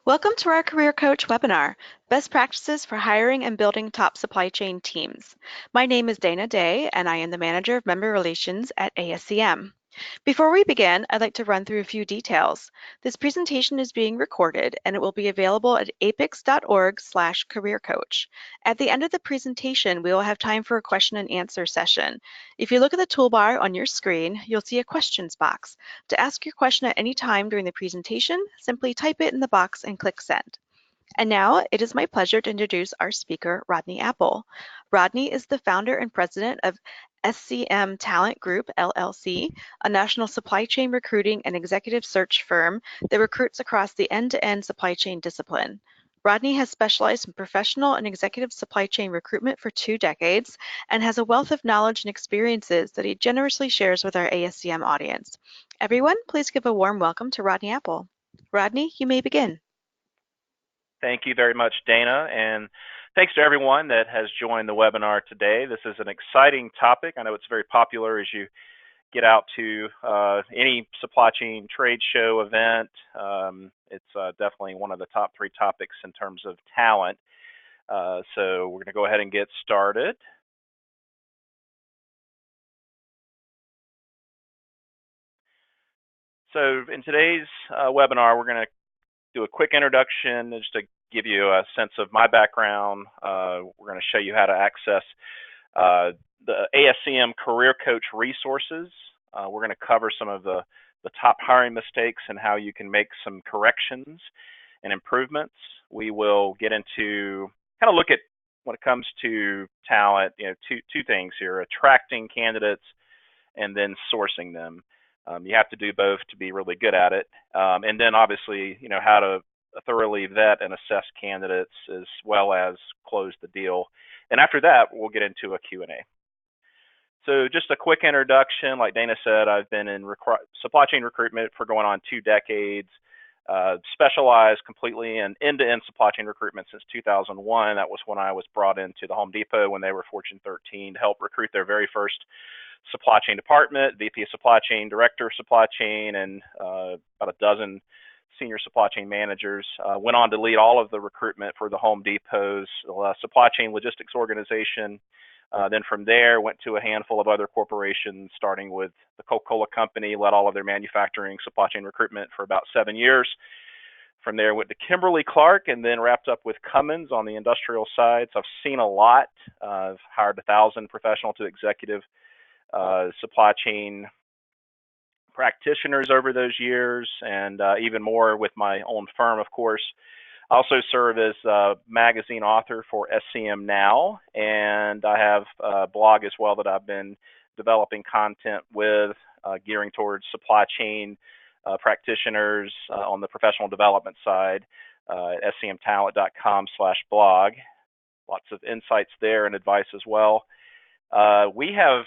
Welcome to our Career Coach webinar, Best Practices for Hiring and Building Top Supply Chain Teams. My name is Dana Day, and I am the Manager of Member Relations at ASCM. Before we begin, I'd like to run through a few details. This presentation is being recorded, and it will be available at apix.org/careercoach. At the end of the presentation, we will have time for a question and answer session. If you look at the toolbar on your screen, you'll see a questions box. To ask your question at any time during the presentation, simply type it in the box and click send. And now it is my pleasure to introduce our speaker, Rodney Apple. Rodney is the founder and president of SCM Talent Group, LLC, a national supply chain recruiting and executive search firm that recruits across the end-to-end supply chain discipline. Rodney has specialized in professional and executive supply chain recruitment for 2 decades and has a wealth of knowledge and experiences that he generously shares with our ASCM audience. Everyone, please give a warm welcome to Rodney Apple. Rodney, you may begin. Thank you very much, Dana, and thanks to everyone that has joined the webinar today. This is an exciting topic. I know it's very popular as you get out to any supply chain trade show event. It's definitely one of the top 3 topics in terms of talent. So we're going to go ahead and get started. So in today's webinar, we're going to do a quick introduction just to give you a sense of my background. We're going to show you how to access the ASCM Career Coach resources. We're going to cover some of the top hiring mistakes and how you can make some corrections and improvements. We will get into kind of look at when it comes to talent, two things here: attracting candidates and then sourcing them. You have to do both to be really good at it. And then obviously, how to thoroughly vet and assess candidates as well as close the deal. And after that, we'll get into a Q&A. So just a quick introduction. Like Dana said, I've been in supply chain recruitment for going on 2 decades, specialized completely in end-to-end supply chain recruitment since 2001. That was when I was brought into the Home Depot when they were Fortune 13 to help recruit their very first supply chain department, VP of supply chain, director of supply chain, and about a dozen senior supply chain managers. Went on to lead all of the recruitment for the Home Depot's supply chain logistics organization. Then from there, went to a handful of other corporations, starting with the Coca-Cola Company, led all of their manufacturing supply chain recruitment for about 7 years. From there, went to Kimberly-Clark and then wrapped up with Cummins on the industrial side. So I've seen a lot. I've hired 1,000 professional to executive supply chain practitioners over those years, and even more with my own firm, of course. I also serve as a magazine author for SCM Now, and I have a blog as well that I've been developing content with, gearing towards supply chain practitioners on the professional development side, scmtalent.com/blog. Lots of insights there and advice as well. We have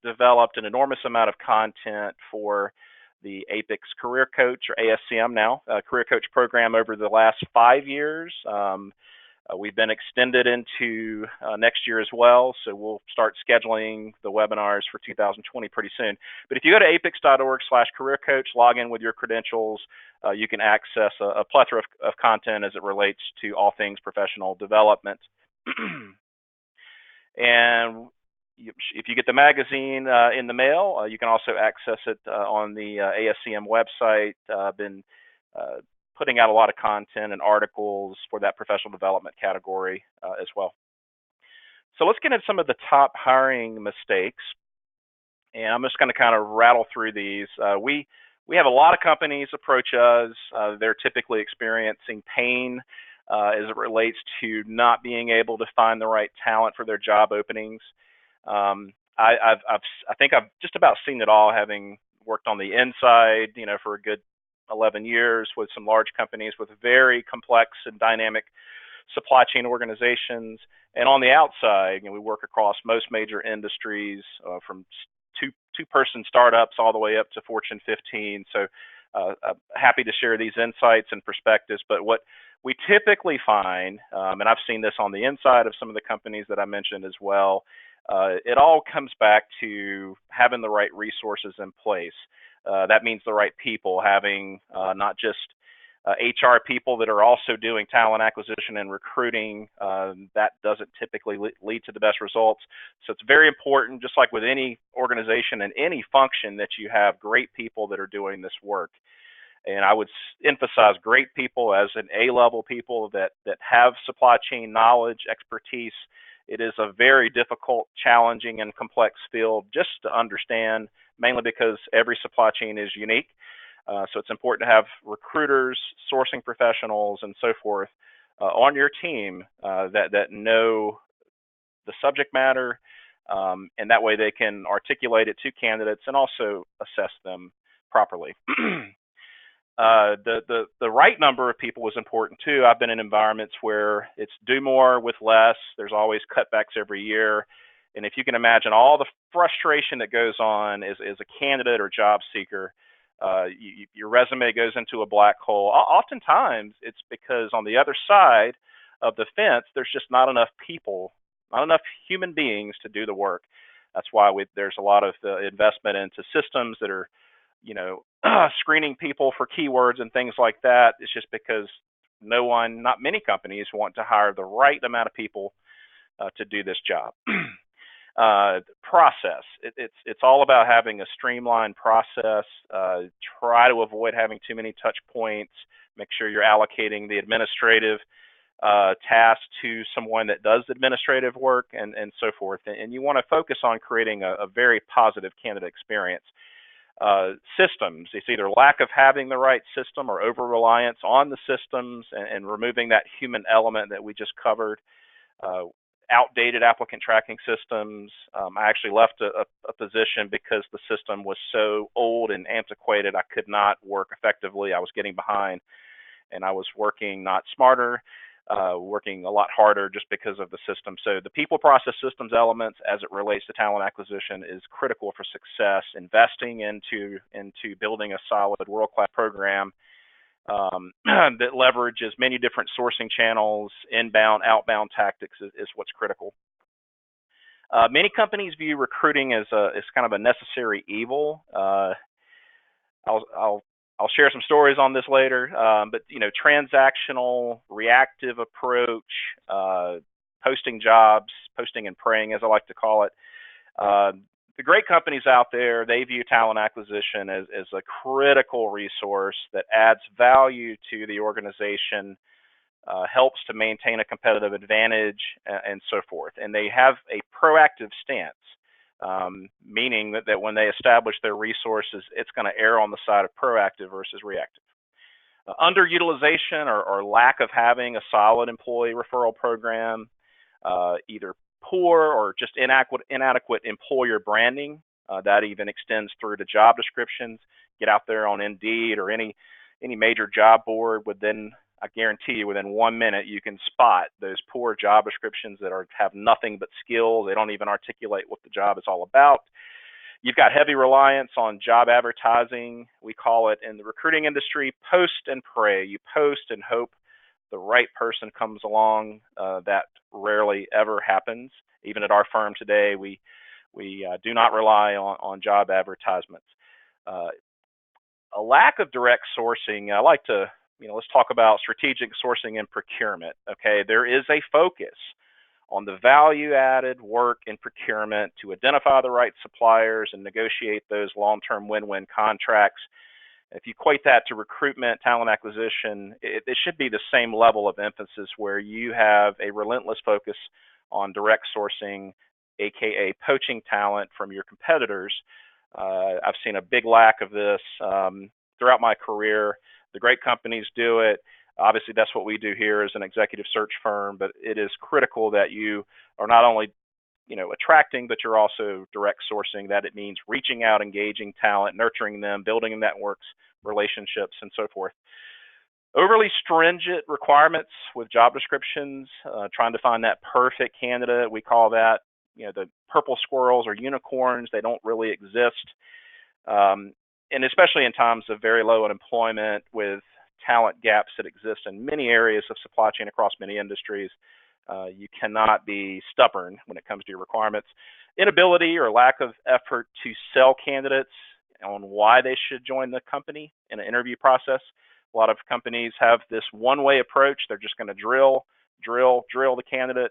developed an enormous amount of content for the APIX Career Coach, or ASCM now, Career Coach program over the last 5 years. We've been extended into next year as well, so we'll start scheduling the webinars for 2020 pretty soon. But if you go to apix.org/careercoach, log in with your credentials, you can access a plethora of content as it relates to all things professional development. And if you get the magazine in the mail, you can also access it on the ASCM website. I've been putting out a lot of content and articles for that professional development category as well. So let's get into some of the top hiring mistakes. And I'm just going to kind of rattle through these. We have a lot of companies approach us. They're typically experiencing pain as it relates to not being able to find the right talent for their job openings. I think I've just about seen it all, having worked on the inside, for a good 11 years with some large companies with very complex and dynamic supply chain organizations. And on the outside, we work across most major industries, from two-person startups all the way up to Fortune 15. So happy to share these insights and perspectives. But what we typically find, and I've seen this on the inside of some of the companies that I mentioned as well, it all comes back to having the right resources in place. That means the right people, having not just HR people that are also doing talent acquisition and recruiting. That doesn't typically lead to the best results. So it's very important, just like with any organization and any function, that you have great people that are doing this work. And I would emphasize great people as an A-level people that have supply chain knowledge, expertise. It is a very difficult, challenging, and complex field just to understand, mainly because every supply chain is unique. So it's important to have recruiters, sourcing professionals, and so forth on your team that know the subject matter, and that way they can articulate it to candidates and also assess them properly. The right number of people was important too. I've been in environments where it's do more with less. There's always cutbacks every year. And if you can imagine all the frustration that goes on as a candidate or job seeker, your resume goes into a black hole. Oftentimes, it's because on the other side of the fence, there's just not enough people, not enough human beings to do the work. That's why there's a lot of investment into systems that are, screening people for keywords and things like that. It's just because not many companies want to hire the right amount of people to do this job. Process. It's all about having a streamlined process. Try to avoid having too many touch points. Make sure you're allocating the administrative tasks to someone that does administrative work and so forth. And you want to focus on creating a very positive candidate experience. Systems. It's either lack of having the right system or over-reliance on the systems and removing that human element that we just covered. Outdated applicant tracking systems. I actually left a position because the system was so old and antiquated I could not work effectively. I was getting behind, and I was working not smarter, working a lot harder just because of the system. So the people, process, systems elements as it relates to talent acquisition is critical for success. Investing into building a solid world-class program that leverages many different sourcing channels, inbound, outbound tactics is what's critical. Many companies view recruiting as kind of a necessary evil. I'll share some stories on this later, but transactional, reactive approach, posting jobs, posting and praying, as I like to call it. The great companies out there, they view talent acquisition as a critical resource that adds value to the organization, helps to maintain a competitive advantage, and so forth. And they have a proactive stance, meaning that when they establish their resources, it's going to err on the side of proactive versus reactive. Underutilization or lack of having a solid employee referral program, either poor or just inadequate employer branding, that even extends through to job descriptions. Get out there on Indeed or any major job board, I guarantee you within 1 minute you can spot those poor job descriptions that have nothing but skills. They don't even articulate what the job is all about. You've got heavy reliance on job advertising. We call it in the recruiting industry post and pray. You post and hope the right person comes along. That rarely ever happens. Even at our firm today, we do not rely on job advertisements. A lack of direct sourcing. I like to, let's talk about strategic sourcing and procurement. Okay, there is a focus on the value-added work in procurement to identify the right suppliers and negotiate those long-term win-win contracts. If you equate that to recruitment, talent acquisition, it should be the same level of emphasis where you have a relentless focus on direct sourcing, aka poaching talent from your competitors. I've seen a big lack of this throughout my career. The great companies do it. Obviously, that's what we do here as an executive search firm, but it is critical that you are not only attracting, but you're also direct sourcing. That it means reaching out, engaging talent, nurturing them, building networks, relationships, and so forth. Overly stringent requirements with job descriptions, trying to find that perfect candidate. We call that, the purple squirrels or unicorns. They don't really exist. And especially in times of very low unemployment with talent gaps that exist in many areas of supply chain across many industries, you cannot be stubborn when it comes to your requirements. Inability or lack of effort to sell candidates on why they should join the company in an interview process. A lot of companies have this one-way approach. They're just going to drill the candidate.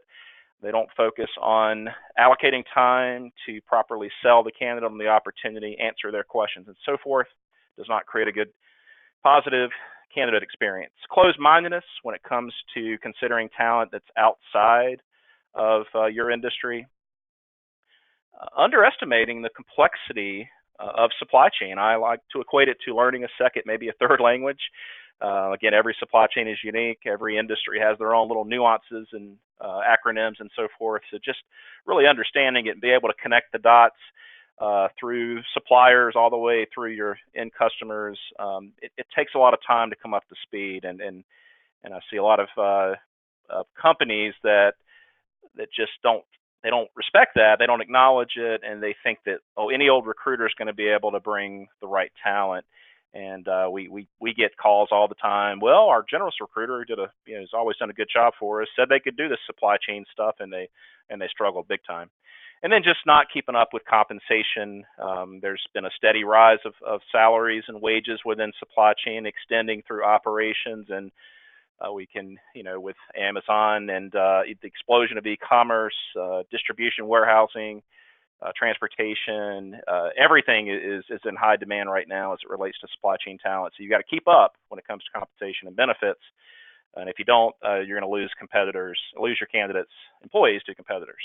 They don't focus on allocating time to properly sell the candidate on the opportunity, answer their questions, and so forth. Does not create a good, positive candidate experience. Closed-mindedness when it comes to considering talent that's outside of your industry. Underestimating the complexity of supply chain. I like to equate it to learning a second, maybe a third language. Again, every supply chain is unique. Every industry has their own little nuances and acronyms and so forth. So just really understanding it and be able to connect the dots through suppliers all the way through your end customers. It takes a lot of time to come up to speed, and I see a lot of companies that just don't respect that. They don't acknowledge it, and they think that, oh, any old recruiter is going to be able to bring the right talent. And we get calls all the time. Well, our generalist recruiter has always done a good job for us, said they could do this supply chain stuff, and they struggle big time. And then just not keeping up with compensation. There's been a steady rise of salaries and wages within supply chain, extending through operations, and we can, with Amazon and the explosion of e-commerce, distribution, warehousing, transportation, everything is in high demand right now as it relates to supply chain talent. So you got to keep up when it comes to compensation and benefits. And if you don't, you're going to lose your candidates, employees to competitors.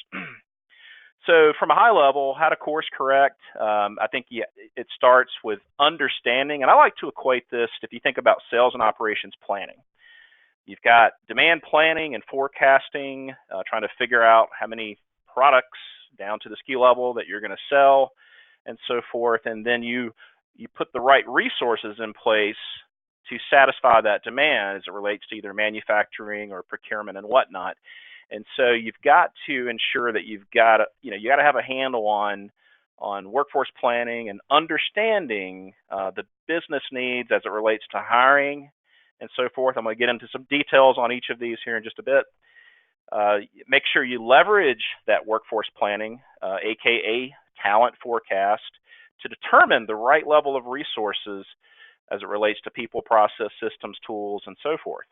So from a high level, how to course correct, I think it starts with understanding. And I like to equate this, if you think about sales and operations planning. You've got demand planning and forecasting, trying to figure out how many products down to the SKU level that you're going to sell and so forth. And then you put the right resources in place to satisfy that demand as it relates to either manufacturing or procurement and whatnot. And so you've got to ensure that you got to have a handle on workforce planning and understanding the business needs as it relates to hiring and so forth. I'm going to get into some details on each of these here in just a bit. Make sure you leverage that workforce planning, aka talent forecast, to determine the right level of resources as it relates to people, process, systems, tools, and so forth.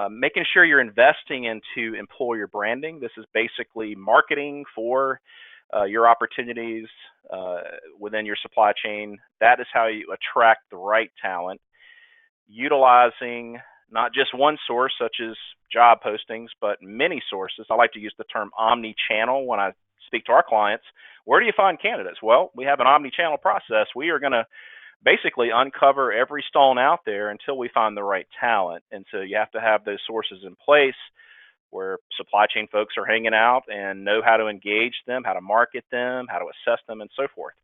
Making sure you're investing into employer branding. This is basically marketing for your opportunities within your supply chain. That is how you attract the right talent. Utilizing not just one source, such as job postings, but many sources. I like to use the term omni-channel when I speak to our clients. Where do you find candidates? Well, we have an omni-channel process. We are going to basically uncover every stone out there until we find the right talent. And so you have to have those sources in place where supply chain folks are hanging out and know how to engage them, how to market them, how to assess them, and so forth.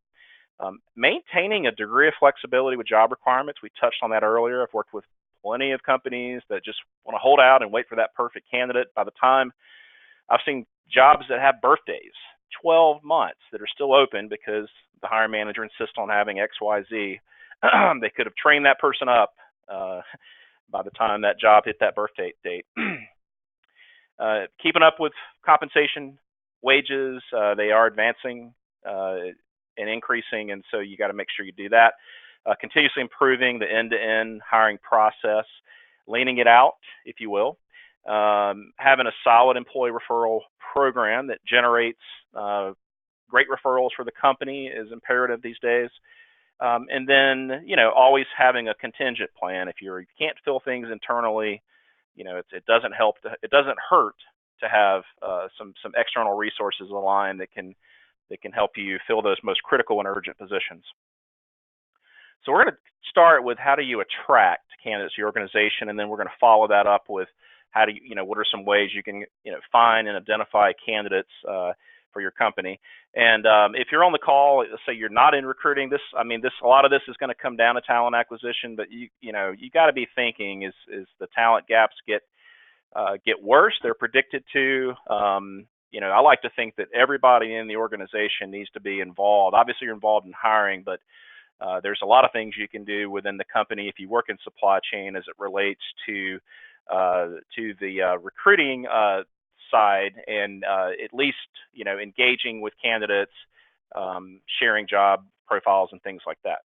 Maintaining a degree of flexibility with job requirements. We touched on that earlier. I've worked with plenty of companies that just want to hold out and wait for that perfect candidate. By the time I've seen jobs that have birthdays, 12 months, that are still open because the hiring manager insists on having X, Y, Z. They could have trained that person up by the time that job hit that birthday date. Keeping up with compensation, wages, they are advancing and increasing, and so you got to make sure you do that. Continuously improving the end-to-end hiring process, leaning it out, if you will. Having a solid employee referral program that generates great referrals for the company is imperative these days. And then, always having a contingent plan. If you can't fill things internally, it doesn't hurt to have some external resources aligned that can help you fill those most critical and urgent positions. So we're going to start with how do you attract candidates to your organization, and then we're going to follow that up with how do you, what are some ways you can, find and identify candidates for your company. And if you're on the call, let's say you're not in recruiting, a lot of this is going to come down to talent acquisition, but you got to be thinking is the talent gaps get worse? They're predicted to. I like to think that everybody in the organization needs to be involved. Obviously, you're involved in hiring, but there's a lot of things you can do within the company if you work in supply chain as it relates to the recruiting side, and at least engaging with candidates, sharing job profiles and things like that.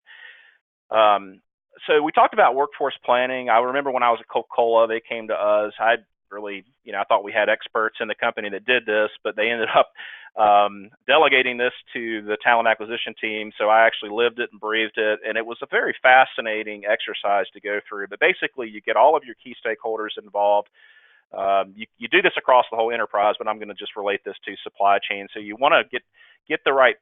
So we talked about workforce planning. I remember when I was at Coca-Cola, they came to us. I really, I thought we had experts in the company that did this, but they ended up delegating this to the talent acquisition team. So I actually lived it and breathed it, and it was a very fascinating exercise to go through. But basically, you get all of your key stakeholders involved. You do this across the whole enterprise, but I'm going to just relate this to supply chain. So you want to get the right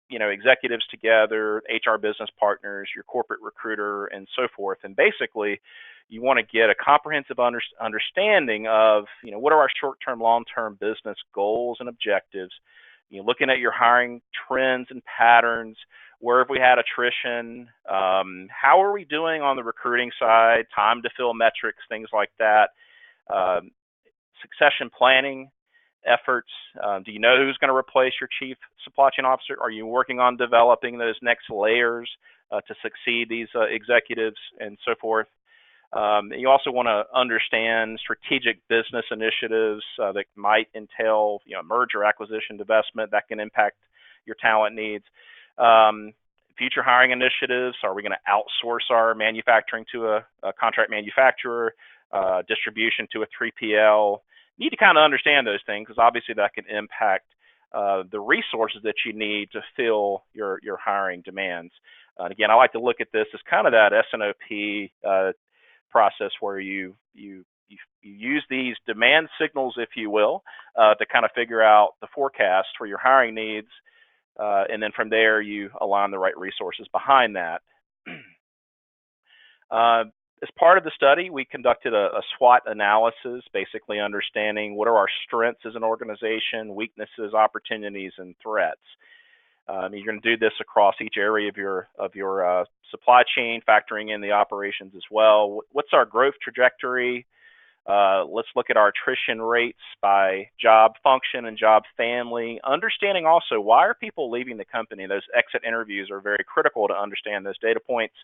executives together, HR business partners, your corporate recruiter, and so forth. And basically, you want to get a comprehensive understanding of, what are our short-term, long-term business goals and objectives. Looking at your hiring trends and patterns, where have we had attrition, how are we doing on the recruiting side, time to fill metrics, things like that, succession planning efforts. Do you know who's going to replace your chief supply chain officer? Are you working on developing those next layers to succeed these executives and so forth? You also want to understand strategic business initiatives that might entail, merger, acquisition, divestment that can impact your talent needs. Future hiring initiatives. Are we going to outsource our manufacturing to a contract manufacturer, distribution to a 3PL? You need to kind of understand those things because obviously that can impact the resources that you need to fill your hiring demands. And again, I like to look at this as kind of that S&OP process where you use these demand signals, if you will, to kind of figure out the forecast for your hiring needs, and then from there you align the right resources behind that. As part of the study, we conducted a SWOT analysis, basically understanding what are our strengths as an organization, weaknesses, opportunities, and threats. You're going to do this across each area of your supply chain, factoring in the operations as well. What's our growth trajectory? Let's look at our attrition rates by job function and job family. Understanding also why are people leaving the company. Those exit interviews are very critical to understand those data points.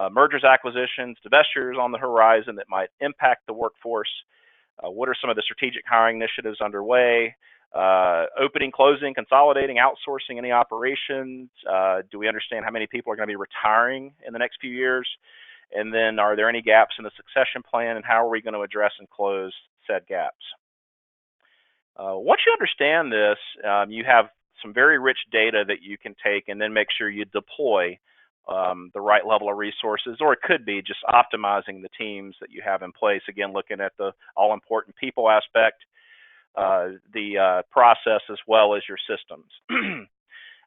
Mergers, acquisitions, divestitures on the horizon that might impact the workforce. What are some of the strategic hiring initiatives underway? Opening, closing, consolidating, outsourcing any operations. Do we understand how many people are going to be retiring in the next few years? And then are there any gaps in the succession plan, and how are we going to address and close said gaps? Once you understand this, you have some very rich data that you can take and then make sure you deploy the right level of resources, or it could be just optimizing the teams that you have in place. Again, looking at the all-important people aspect, the process, as well as your systems.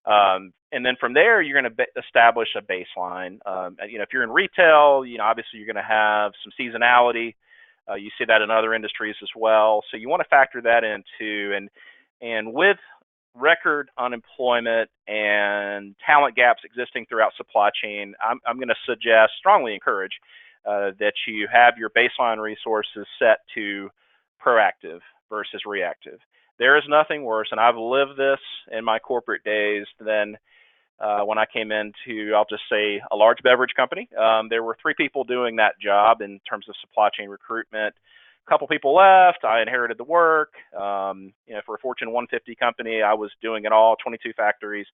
And then from there, you're going to establish a baseline. If you're in retail, obviously you're going to have some seasonality. You see that in other industries as well. So you want to factor that into, and with record unemployment and talent gaps existing throughout supply chain, I'm going to suggest, strongly encourage, that you have your baseline resources set to proactive versus reactive. There is nothing worse, and I've lived this in my corporate days, than when I came into, I'll just say, a large beverage company. There were 3 people doing that job in terms of supply chain recruitment. A couple people left. I inherited the work. For a Fortune 150 company, I was doing it all, 22 factories.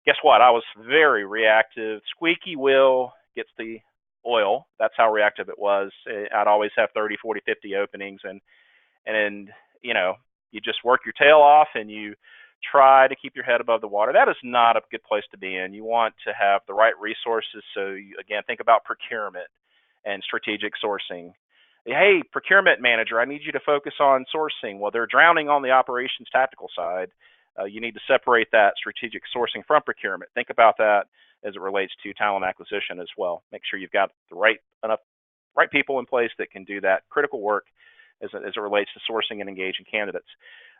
Guess what? I was very reactive. Squeaky wheel gets the oil. That's how reactive it was. I'd always have 30, 40, 50 openings, and you just work your tail off and you try to keep your head above the water. That is not a good place to be in. You want to have the right resources. So again, think about procurement and strategic sourcing. Hey, procurement manager, I need you to focus on sourcing. Well, they're drowning on the operations tactical side. You need to separate that strategic sourcing from procurement. Think about that as it relates to talent acquisition as well. Make sure you've got the right people in place that can do that critical work as it relates to sourcing and engaging candidates.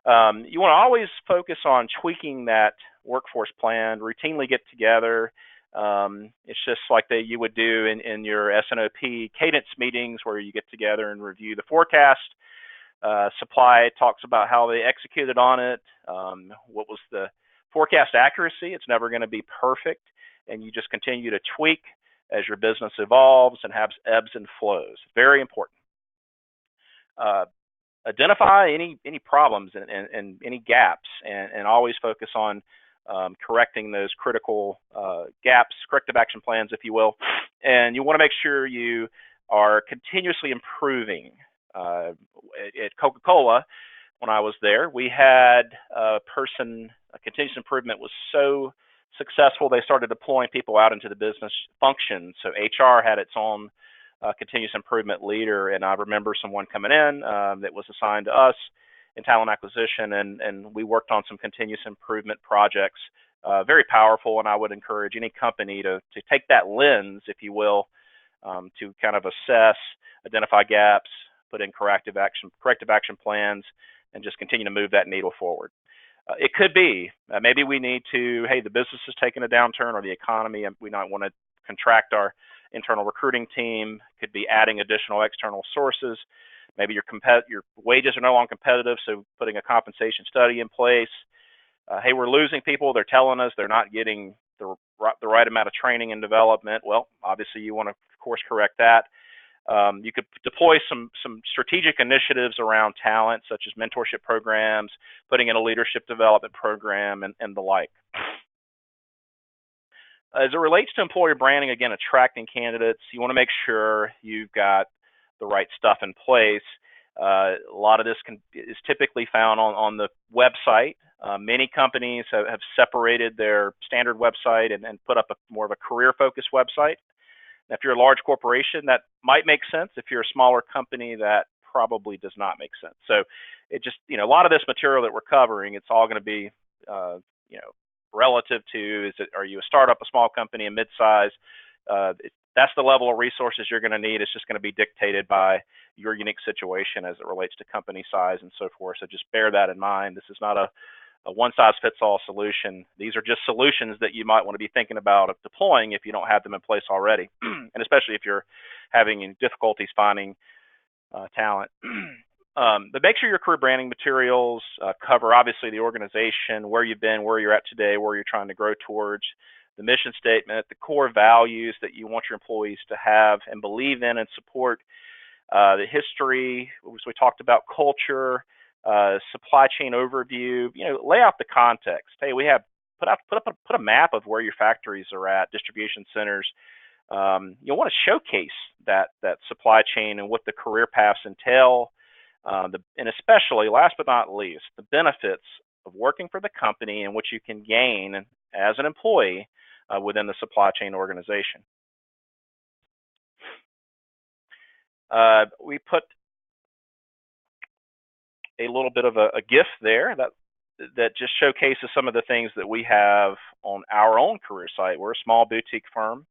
You want to always focus on tweaking that workforce plan, routinely get together. It's just like you would do in your S&OP cadence meetings, where you get together and review the forecast. Supply talks about how they executed on it. What was the forecast accuracy? It's never going to be perfect, and you just continue to tweak as your business evolves and has ebbs and flows. Very important. Identify any problems and any gaps, and always focus on correcting those critical gaps, corrective action plans, if you will. And you want to make sure you are continuously improving. At Coca-Cola, when I was there, we had a continuous improvement was so successful, they started deploying people out into the business functions. So HR had its own continuous improvement leader, and I remember someone coming in that was assigned to us in talent acquisition, and we worked on some continuous improvement projects. Very powerful, and I would encourage any company to take that lens, if you will, to kind of assess, identify gaps, put in corrective action plans, and just continue to move that needle forward. It could be maybe we need to, hey, the business is taking a downturn or the economy, and we might want to contract our internal recruiting team. Could be adding additional external sources. Maybe your wages are no longer competitive, so putting a compensation study in place. Hey, we're losing people. They're telling us they're not getting the right amount of training and development. Well, obviously you want to, of course, correct that. You could deploy some strategic initiatives around talent, such as mentorship programs, putting in a leadership development program, and the like. As it relates to employer branding, again, attracting candidates, you want to make sure you've got the right stuff in place. A lot of this is typically found on the website. Many companies have separated their standard website and put up more of a career-focused website. Now, if you're a large corporation, that might make sense. If you're a smaller company, that probably does not make sense. So it just, a lot of this material that we're covering, it's all going to be, relative to, are you a startup, a small company, a mid-size? That's the level of resources you're going to need. It's just going to be dictated by your unique situation as it relates to company size and so forth. So just bear that in mind. This is not a one-size-fits-all solution. These are just solutions that you might want to be thinking about deploying if you don't have them in place already, and especially if you're having difficulties finding talent. But make sure your career branding materials cover, obviously, the organization, where you've been, where you're at today, where you're trying to grow towards, the mission statement, the core values that you want your employees to have and believe in and support, the history, as we talked about, culture, supply chain overview. Lay out the context. Hey, we have put a map of where your factories are at, distribution centers. You'll want to showcase that supply chain and what the career paths entail, and especially, last but not least, the benefits of working for the company and what you can gain as an employee within the supply chain organization. We put a little bit of a GIF there that just showcases some of the things that we have on our own career site. We're a small boutique firm,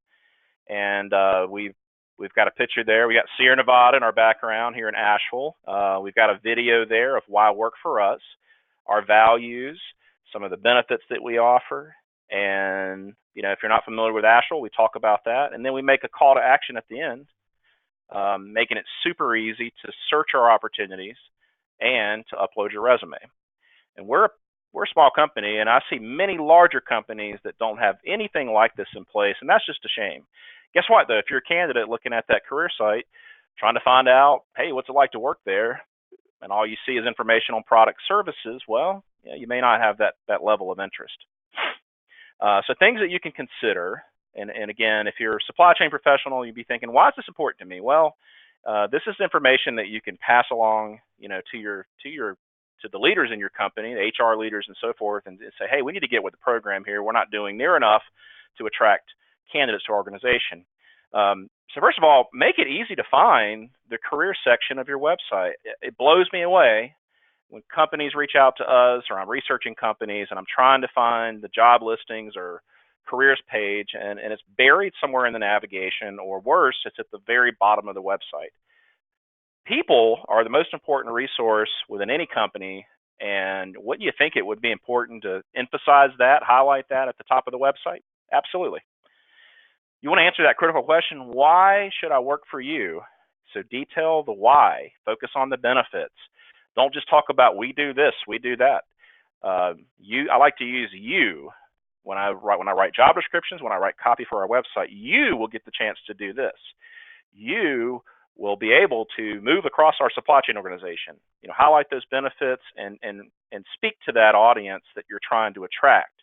and we've got a picture there. We got Sierra Nevada in our background here in Asheville. We've got a video there of why work for us, our values, some of the benefits that we offer. And, if you're not familiar with Asheville, we talk about that. And then we make a call to action at the end, making it super easy to search our opportunities and to upload your resume. And we're a small company, and I see many larger companies that don't have anything like this in place, and that's just a shame. Guess what, though? If you're a candidate looking at that career site, trying to find out, hey, what's it like to work there, and all you see is information on product services, well, you may not have that level of interest. So things that you can consider, and again, if you're a supply chain professional, you'd be thinking, why is this important to me? Well, this is information that you can pass along, to the leaders in your company, the HR leaders and so forth, and say, hey, we need to get with the program here. We're not doing near enough to attract candidates to our organization. So first of all, make it easy to find the career section of your website. It blows me away when companies reach out to us, or I'm researching companies and I'm trying to find the job listings or careers page, and it's buried somewhere in the navigation, or worse, it's at the very bottom of the website. People are the most important resource within any company, and wouldn't you think it would be important to emphasize that, highlight that at the top of the website? Absolutely. You want to answer that critical question, why should I work for you? So detail the why, focus on the benefits. Don't just talk about we do this, we do that. I like to use you when I write job descriptions, when I write copy for our website. You will get the chance to do this. You will be able to move across our supply chain organization, highlight those benefits and speak to that audience that you're trying to attract.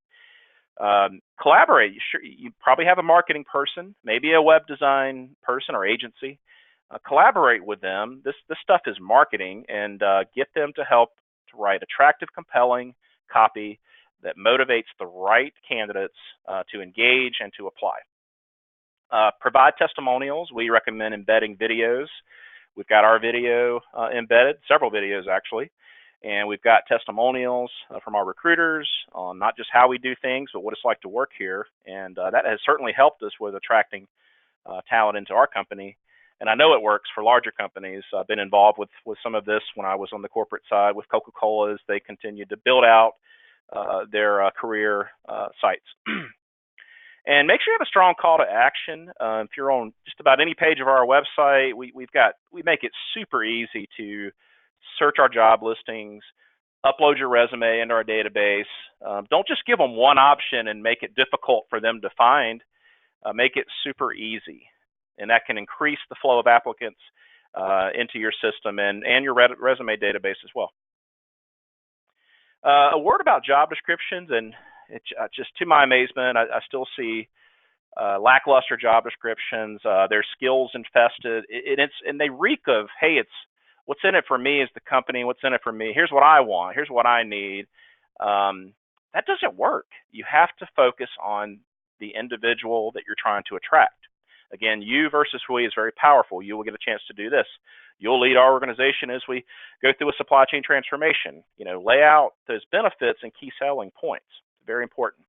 Collaborate. You probably have a marketing person, maybe a web design person or agency. Collaborate with them. This stuff is marketing, and get them to help to write attractive, compelling copy that motivates the right candidates to engage and to apply. Provide testimonials. We recommend embedding videos. We've got our video embedded, several videos actually, and we've got testimonials from our recruiters on not just how we do things, but what it's like to work here. And that has certainly helped us with attracting talent into our company. And I know it works for larger companies. I've been involved with some of this when I was on the corporate side with Coca-Cola as they continued to build out their career sites. And make sure you have a strong call to action. If you're on just about any page of our website, we make it super easy to search our job listings, upload your resume into our database. Don't just give them one option and make it difficult for them to find. Make it super easy, and that can increase the flow of applicants into your system and your resume database as well. A word about job descriptions, and it's just to my amazement, I still see lackluster job descriptions. They're skills infested, and they reek of, hey, it's what's in it for me is the company. What's in it for me? Here's what I want. Here's what I need. That doesn't work. You have to focus on the individual that you're trying to attract. Again, you versus we is very powerful. You will get a chance to do this. You'll lead our organization as we go through a supply chain transformation. Lay out those benefits and key selling points. Very important.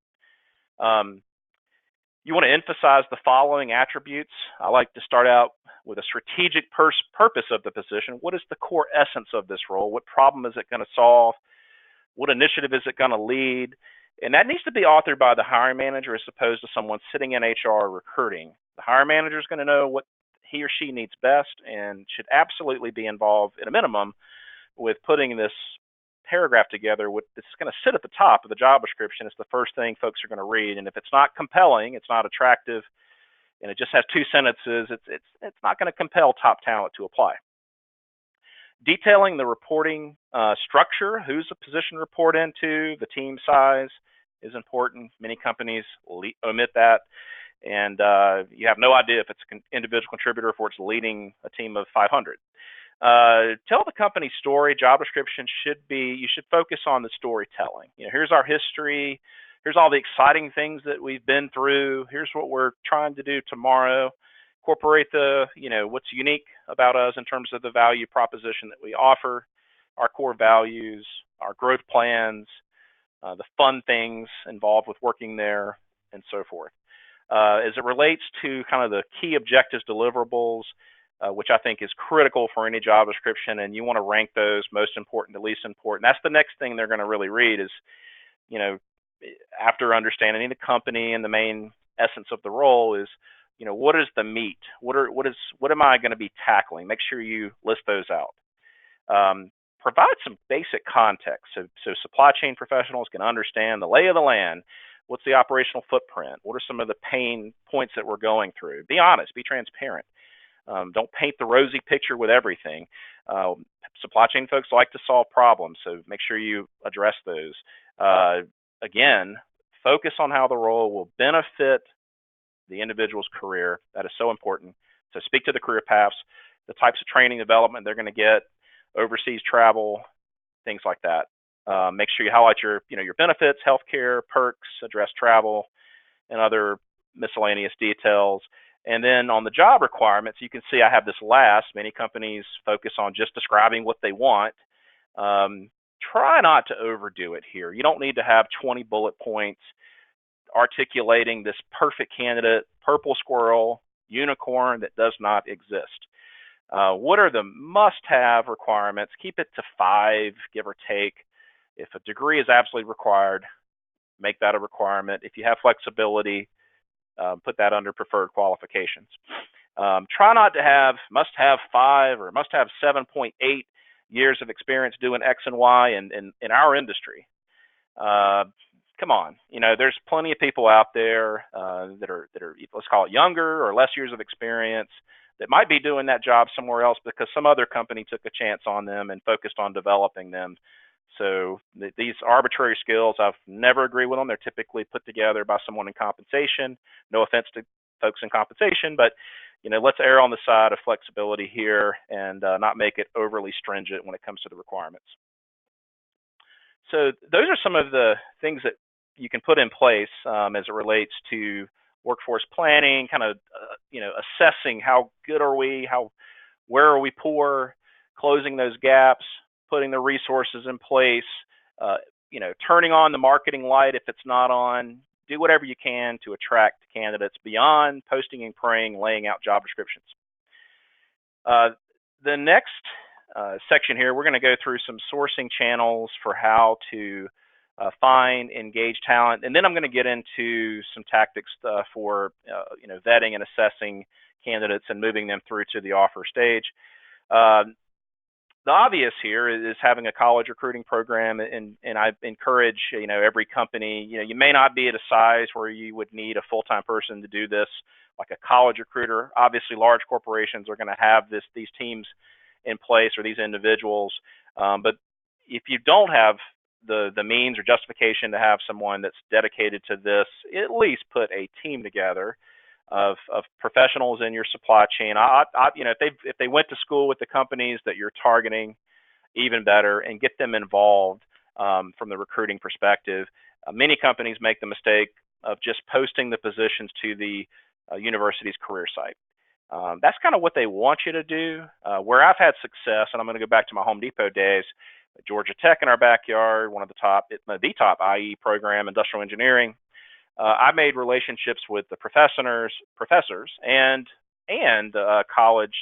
You want to emphasize the following attributes. I like to start out with a strategic purpose of the position. What is the core essence of this role? What problem is it going to solve? What initiative is it going to lead? And that needs to be authored by the hiring manager as opposed to someone sitting in HR or recruiting. The hiring manager is going to know what he or she needs best and should absolutely be involved at a minimum with putting this paragraph together. It's going to sit at the top of the job description. It's the first thing folks are going to read. And if it's not compelling, it's not attractive, and it just has two sentences, it's not going to compel top talent to apply. Detailing the reporting structure, who's the position to report into, the team size is important. Many companies omit that, and you have no idea if it's an individual contributor or if it's leading a team of 500. Tell the company story. Job description you should focus on the storytelling. Here's our history. Here's all the exciting things that we've been through. Here's what we're trying to do tomorrow. Incorporate what's unique about us in terms of the value proposition that we offer, our core values, our growth plans, the fun things involved with working there, and so forth. As it relates to kind of the key objectives, deliverables, which I think is critical for any job description, and you want to rank those most important to least important. That's the next thing they're going to really read is, after understanding the company and the main essence of the role is, what is the meat? What am I going to be tackling? Make sure you list those out. Provide some basic context so supply chain professionals can understand the lay of the land. What's the operational footprint? What are some of the pain points that we're going through? Be honest, be transparent. Don't paint the rosy picture with everything. Supply chain folks like to solve problems, so make sure you address those. Again, focus on how the role will benefit the individual's career. That is so important. So speak to the career paths, the types of training development they're going to get, overseas travel, things like that. Make sure you highlight your benefits, healthcare, perks, address travel, and other miscellaneous details. And then on the job requirements, you can see I have this last. Many companies focus on just describing what they want. Try not to overdo it here. You don't need to have 20 bullet points articulating this perfect candidate, purple squirrel, unicorn that does not exist. What are the must-have requirements? Keep it to 5, give or take. If a degree is absolutely required, make that a requirement. If you have flexibility, put that under preferred qualifications. Try not to have must-have 5 or must-have 7.8 years of experience doing X and Y in our industry. Come on, there's plenty of people out there that are let's call it younger or less years of experience that might be doing that job somewhere else because some other company took a chance on them and focused on developing them. So these arbitrary skills, I've never agreed with them. They're typically put together by someone in compensation. No offense to folks in compensation, but let's err on the side of flexibility here and not make it overly stringent when it comes to the requirements. So those are some of the things that you can put in place as it relates to workforce planning, kind of assessing how good are we, where are we poor, closing those gaps, putting the resources in place, turning on the marketing light if it's not on. Do whatever you can to attract candidates beyond posting and praying, laying out job descriptions. The next section here, we're going to go through some sourcing channels for how to find, engage talent, and then I'm going to get into some tactics for vetting and assessing candidates and moving them through to the offer stage. The obvious here is having a college recruiting program, and I encourage every company. You may not be at a size where you would need a full-time person to do this, like a college recruiter. Obviously, large corporations are going to have these teams in place or these individuals, but if you don't have the means or justification to have someone that's dedicated to this, at least put a team together of professionals in your supply chain. If they went to school with the companies that you're targeting, even better, and get them involved from the recruiting perspective. Many companies make the mistake of just posting the positions to the university's career site. That's kind of what they want you to do. Where I've had success, and I'm going to go back to my Home Depot days, Georgia Tech in our backyard, one of the top IE program, industrial engineering. I made relationships with the professors, and college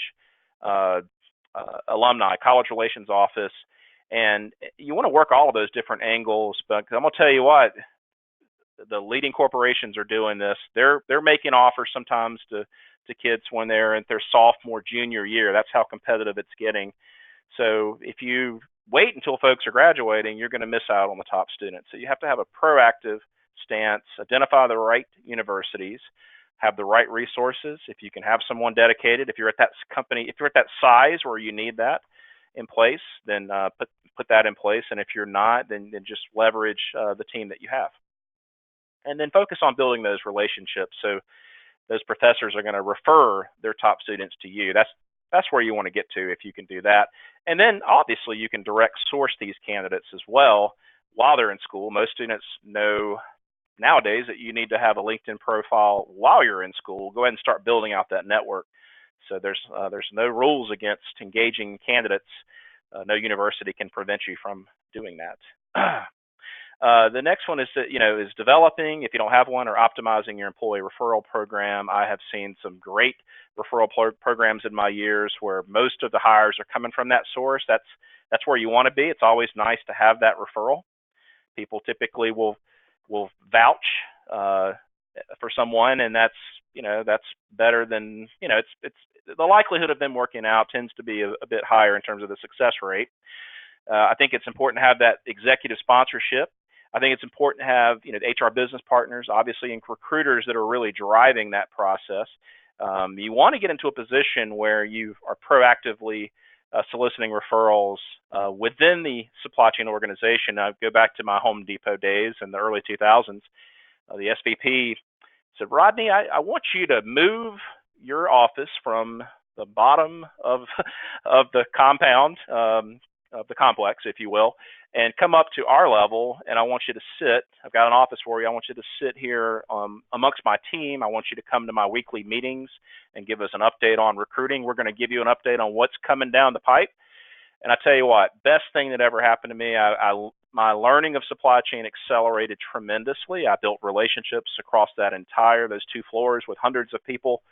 alumni, college relations office, and you want to work all of those different angles. But I'm gonna tell you what, the leading corporations are doing this. They're making offers sometimes to kids when they're in their sophomore, junior year. That's how competitive it's getting. So if you wait until folks are graduating, you're going to miss out on the top students. So you have to have a proactive stance, identify the right universities, have the right resources. If you can have someone dedicated, if you're at that company, if you're at that size where you need that in place, then put that in place. And if you're not, then just leverage the team that you have. And then focus on building those relationships. So those professors are going to refer their top students to you. That's where you want to get to if you can do that. And then obviously you can direct source these candidates as well while they're in school. Most students know nowadays that you need to have a LinkedIn profile while you're in school. Go ahead and start building out that network. So there's no rules against engaging candidates. No university can prevent you from doing that. The next one is is developing, if you don't have one, or optimizing your employee referral program. I have seen some great referral programs in my years where most of the hires are coming from that source. That's where you want to be. It's always nice to have that referral. People typically will vouch for someone, and that's better than it's the likelihood of them working out tends to be a bit higher in terms of the success rate. I think it's important to have that executive sponsorship. I think it's important to have the HR business partners, obviously, and recruiters that are really driving that process. You want to get into a position where you are proactively soliciting referrals within the supply chain organization. I go back to my Home Depot days in the early 2000s. The SVP said, "Rodney, I want you to move your office from the bottom of the compound, of the complex, if you will, and come up to our level, and I want you to sit. I've got an office for you. I want you to sit here amongst my team. I want you to come to my weekly meetings and give us an update on recruiting. We're going to give you an update on what's coming down the pipe." And I tell you what, best thing that ever happened to me, my learning of supply chain accelerated tremendously. I built relationships across those 2 floors with hundreds of people.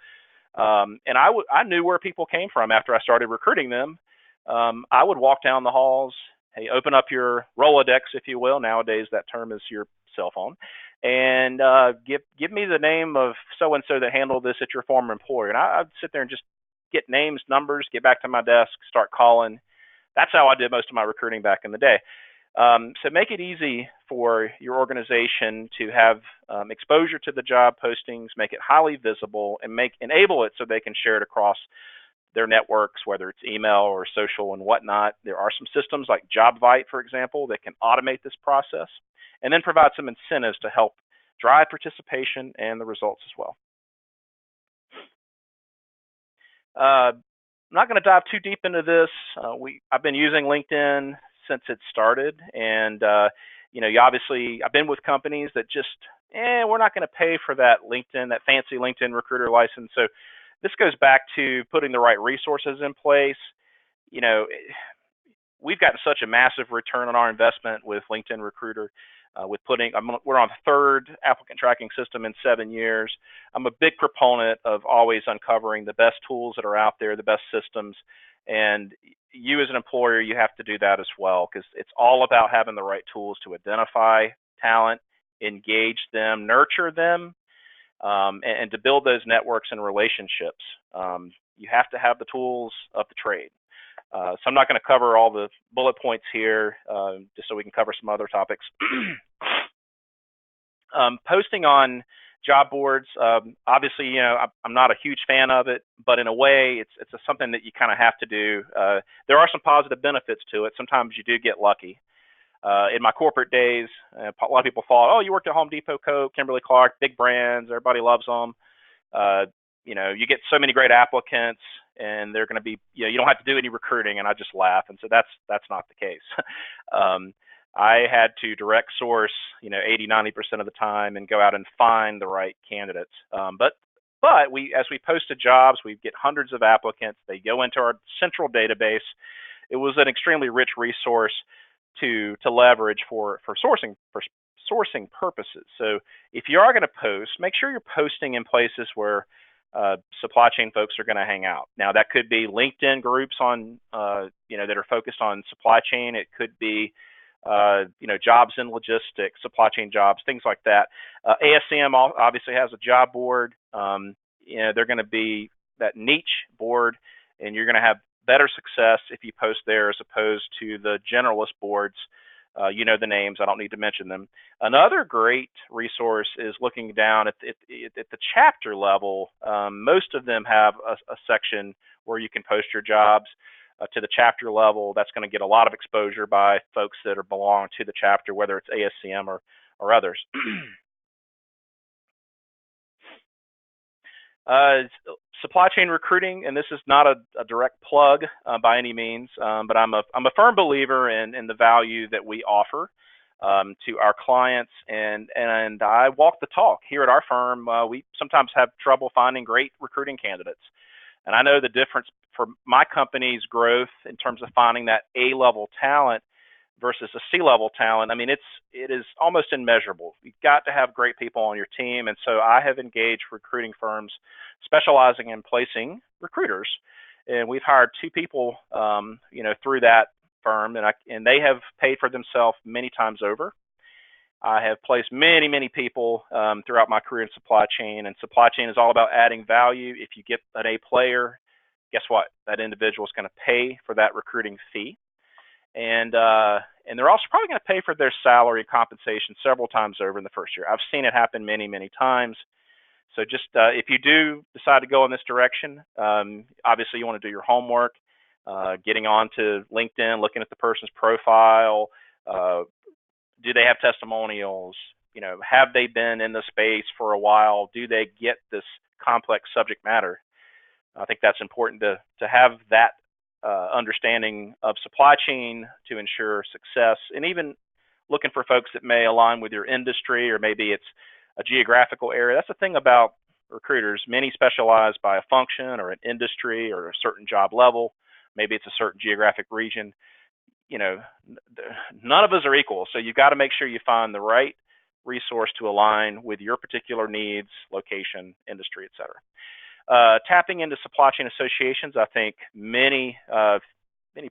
And I knew where people came from after I started recruiting them. I would walk down the halls, hey, open up your Rolodex, if you will. Nowadays, that term is your cell phone. And give me the name of so-and-so that handled this at your former employer. And I'd sit there and just get names, numbers, get back to my desk, start calling. That's how I did most of my recruiting back in the day. So make it easy for your organization to have exposure to the job postings, make it highly visible, and enable it so they can share it across their networks, whether it's email or social and whatnot. There are some systems like JobVite, for example, that can automate this process and then provide some incentives to help drive participation and the results as well. I'm not going to dive too deep into this. I've been using LinkedIn since it started, and I've been with companies that just, we're not going to pay for that LinkedIn, that fancy LinkedIn recruiter license. So this goes back to putting the right resources in place. We've gotten such a massive return on our investment with LinkedIn Recruiter. We're on the third applicant tracking system in 7 years. I'm a big proponent of always uncovering the best tools that are out there, the best systems, and you as an employer, you have to do that as well, because it's all about having the right tools to identify talent, engage them, nurture them, and to build those networks and relationships. You have to have the tools of the trade. So I'm not going to cover all the bullet points here, just so we can cover some other topics. Posting on job boards, obviously, I'm not a huge fan of it, but in a way, it's something that you kind of have to do. There are some positive benefits to it. Sometimes you do get lucky. In my corporate days, a lot of people thought, oh, you worked at Home Depot, Coke, Kimberly-Clark, big brands, everybody loves them. You get so many great applicants, and they're going to be, you don't have to do any recruiting, and I just laugh and say that's not the case. I had to direct source, 80-90% of the time and go out and find the right candidates. But as we posted jobs, we get hundreds of applicants. They go into our central database. It was an extremely rich resource to leverage for sourcing purposes. So if you are going to post, make sure you're posting in places where supply chain folks are going to hang out. Now that could be LinkedIn groups on that are focused on supply chain. It could be jobs in logistics, supply chain jobs, things like that. ASCM obviously has a job board. They're going to be that niche board, and you're going to have better success if you post there as opposed to the generalist boards. The names, I don't need to mention them. Another great resource is looking down at the chapter level. Most of them have a section where you can post your jobs. To the chapter level, that's going to get a lot of exposure by folks that belong to the chapter, whether it's ASCM or others. Supply chain recruiting, and this is not a direct plug by any means, but I'm a firm believer in the value that we offer to our clients, and I walk the talk. Here at our firm, we sometimes have trouble finding great recruiting candidates, and I know the difference for my company's growth in terms of finding that A-level talent versus a C-level talent. I mean, it is almost immeasurable. You've got to have great people on your team, and so I have engaged recruiting firms specializing in placing recruiters, and we've hired 2 people, through that firm, and they have paid for themselves many times over. I have placed many, many people throughout my career in supply chain, and supply chain is all about adding value. If you get an A player, guess what? That individual is going to pay for that recruiting fee. And they're also probably going to pay for their salary compensation several times over in the first year. I've seen it happen many, many times. So just if you do decide to go in this direction, obviously you want to do your homework, getting onto LinkedIn, looking at the person's profile. Do they have testimonials? Have they been in the space for a while? Do they get this complex subject matter? I think that's important to have that understanding of supply chain to ensure success, and even looking for folks that may align with your industry, or maybe it's a geographical area. That's the thing about recruiters. Many specialize by a function or an industry or a certain job level. Maybe it's a certain geographic region. None of us are equal, so you've got to make sure you find the right resource to align with your particular needs, location, industry, etc. Tapping into supply chain associations, I think many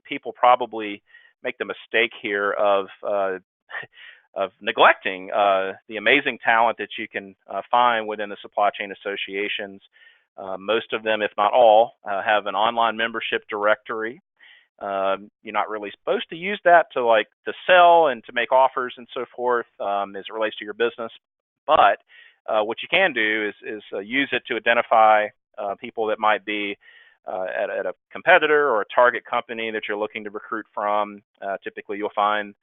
people probably make the mistake here of neglecting the amazing talent that you can find within the supply chain associations. Most of them, if not all, have an online membership directory. You're not really supposed to use that to sell and to make offers and so forth as it relates to your business. But what you can do is use it to identify people that might be at a competitor or a target company that you're looking to recruit from. Typically, you'll find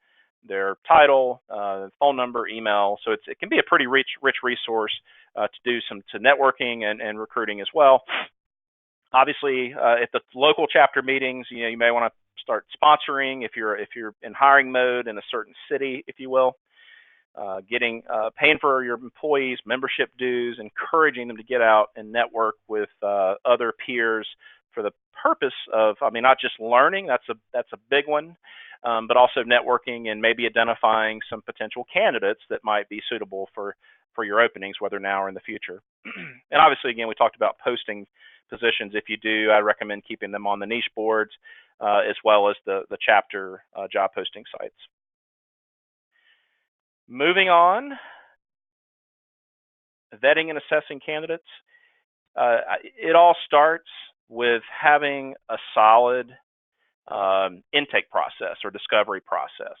their title, phone number, email. So it can be a pretty rich resource to do some networking and recruiting as well. Obviously, at the local chapter meetings, you may want to start sponsoring if you're in hiring mode in a certain city, if you will. Paying for your employees membership dues, encouraging them to get out and network with other peers for the purpose of, not just learning, that's a big one, but also networking and maybe identifying some potential candidates that might be suitable for your openings, whether now or in the future. And obviously, again, we talked about posting positions. If you do, I recommend keeping them on the niche boards as well as the chapter job posting sites. Moving on, vetting and assessing candidates. It all starts with having a solid intake process or discovery process.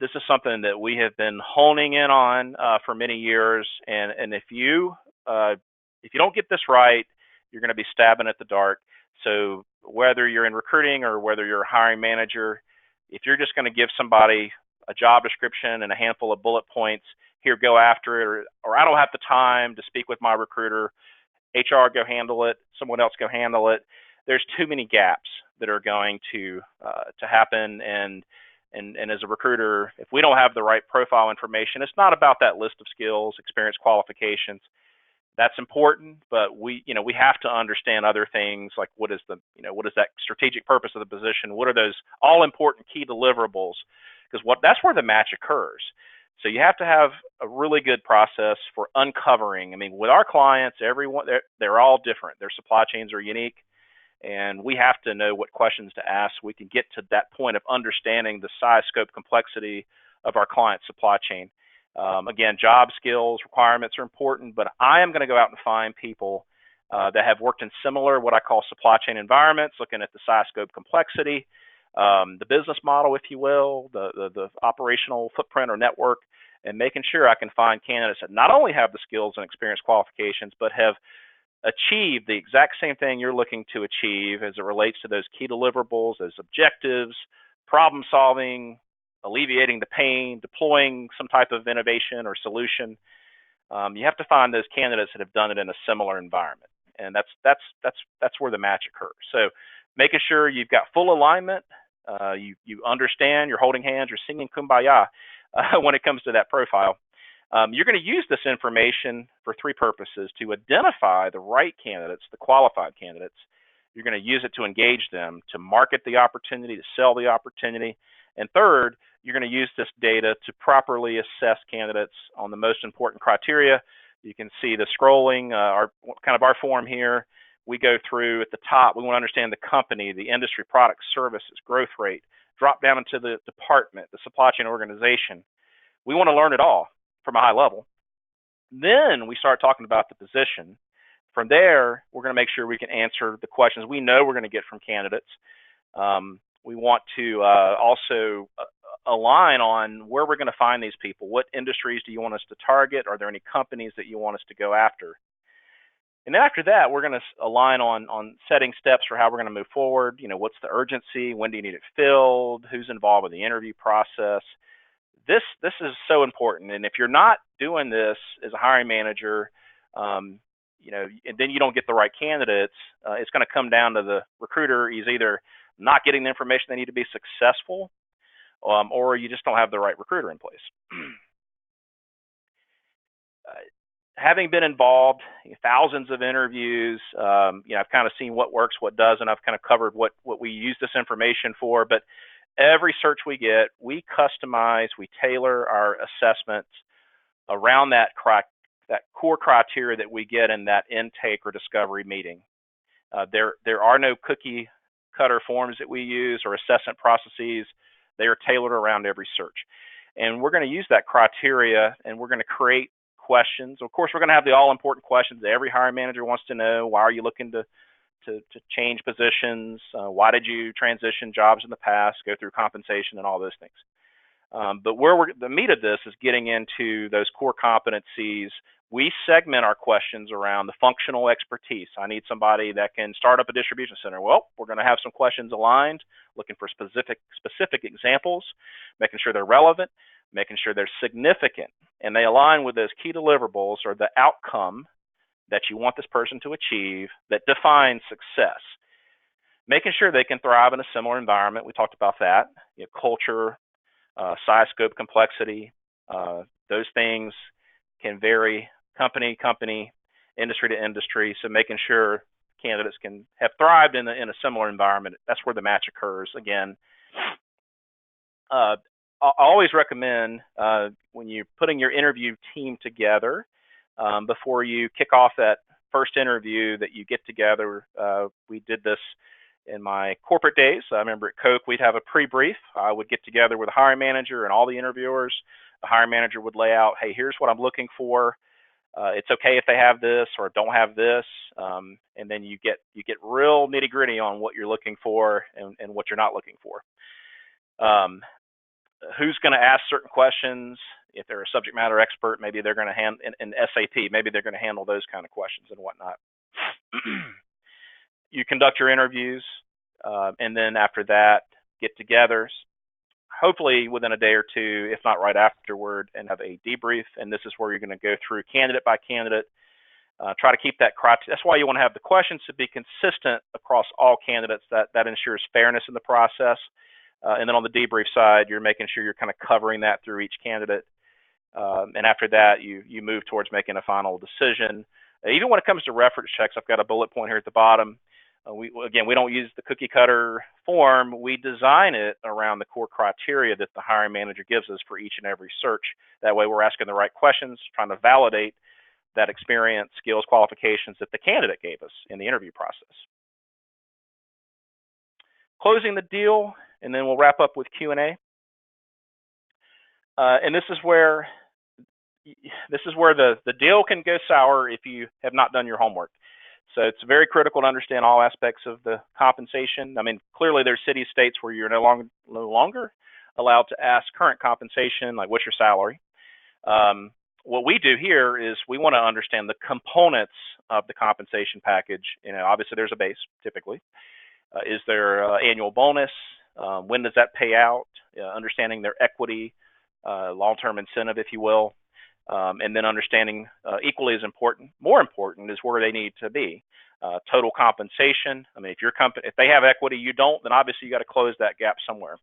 This is something that we have been honing in on for many years, and if you don't get this right, you're going to be stabbing at the dark. So whether you're in recruiting or whether you're a hiring manager, if you're just going to give somebody a job description and a handful of bullet points, here, go after it, or I don't have the time to speak with my recruiter, HR go handle it, someone else go handle it. There's too many gaps that are going to happen, and as a recruiter, if we don't have the right profile information, it's not about that list of skills, experience, qualifications. That's important, but we have to understand other things like what is that strategic purpose of the position? What are those all important key deliverables? Because that's where the match occurs. So you have to have a really good process for uncovering. With our clients, everyone they're all different. Their supply chains are unique, and we have to know what questions to ask so we can get to that point of understanding the size, scope, complexity of our client's supply chain. Again, job skills, requirements are important, but I am going to go out and find people that have worked in similar, what I call supply chain environments, looking at the size, scope, complexity, the business model, if you will, the operational footprint or network, and making sure I can find candidates that not only have the skills and experience qualifications, but have achieved the exact same thing you're looking to achieve as it relates to those key deliverables, those objectives, problem solving, alleviating the pain, deploying some type of innovation or solution. You have to find those candidates that have done it in a similar environment, and that's where the match occurs. So making sure you've got full alignment, you understand, you're holding hands, you're singing kumbaya when it comes to that profile. You're going to use this information for three purposes: to identify the right candidates, the qualified candidates. You're going to use it to engage them, to market the opportunity, to sell the opportunity. And third, you're going to use this data to properly assess candidates on the most important criteria. You can see the scrolling, our form here. We go through at the top. We want to understand the company, the industry, products, services, growth rate. Drop down into the department, the supply chain organization. We want to learn it all from a high level. Then we start talking about the position. From there, we're going to make sure we can answer the questions we know we're going to get from candidates. We want to also align on where we're going to find these people. What industries do you want us to target? Are there any companies that you want us to go after? And then after that, we're going to align on setting steps for how we're going to move forward. What's the urgency? When do you need it filled? Who's involved with the interview process? This is so important. And if you're not doing this as a hiring manager, and then you don't get the right candidates, it's going to come down to the recruiter. He's either not getting the information they need to be successful, or you just don't have the right recruiter in place. Having been involved in thousands of interviews, I've kind of seen what works, what doesn't. I've kind of covered what we use this information for, but every search we get, we customize, we tailor our assessments around that core criteria that we get in that intake or discovery meeting. There are no cookie cutter forms that we use or assessment processes. They are tailored around every search. And we're going to use that criteria, and we're going to create questions. Of course, we're going to have the all-important questions that every hiring manager wants to know. Why are you looking to change positions? Why did you transition jobs in the past? Go through compensation and all those things. But the meat of this is getting into those core competencies. we segment our questions around the functional expertise. I need somebody that can start up a distribution center. Well, we're going to have some questions aligned, looking for specific examples, making sure they're relevant, making sure they're significant, and they align with those key deliverables or the outcome that you want this person to achieve that defines success. Making sure they can thrive in a similar environment. We talked about that. Culture, size, scope, complexity. Those things can vary company, industry to industry. So making sure candidates can have thrived in a similar environment. That's where the match occurs. Again, I always recommend when you're putting your interview team together, before you kick off that first interview, that you get together. We did this in my corporate days. I remember at Coke, we'd have a pre-brief. I would get together with a hiring manager and all the interviewers. The hiring manager would lay out, hey, here's what I'm looking for. It's okay if they have this or don't have this. And then you get real nitty gritty on what you're looking for and what you're not looking for. Who's going to ask certain questions? If they're a subject matter expert, maybe they're going to handle in SAP, maybe they're going to handle those kind of questions and whatnot. You conduct your interviews, and then after that, get-togethers, hopefully within a day or two, if not right afterward, and have a debrief. And this is where you're going to go through candidate by candidate. Try to keep that criteria. That's why you want to have the questions to be consistent across all candidates. That ensures fairness in the process. And then on the debrief side, you're making sure you're kind of covering that through each candidate. And after that, you move towards making a final decision. Even when it comes to reference checks, I've got a bullet point here at the bottom. We don't use the cookie cutter form. We design it around the core criteria that the hiring manager gives us for each and every search. That way we're asking the right questions, trying to validate that experience, skills, qualifications that the candidate gave us in the interview process. Closing the deal, and then we'll wrap up with Q&A. And this is where the deal can go sour if you have not done your homework. So it's very critical to understand all aspects of the compensation. I mean, clearly there's cities, states where you're no longer allowed to ask current compensation, like what's your salary. What we do here is we want to understand the components of the compensation package. Obviously there's a base typically. Is there annual bonus? When does that pay out? Understanding their equity, long-term incentive, if you will. And then understanding equally as important, more important, is where they need to be. Total compensation. I mean, if they have equity, you don't, then obviously you got to close that gap somewhere.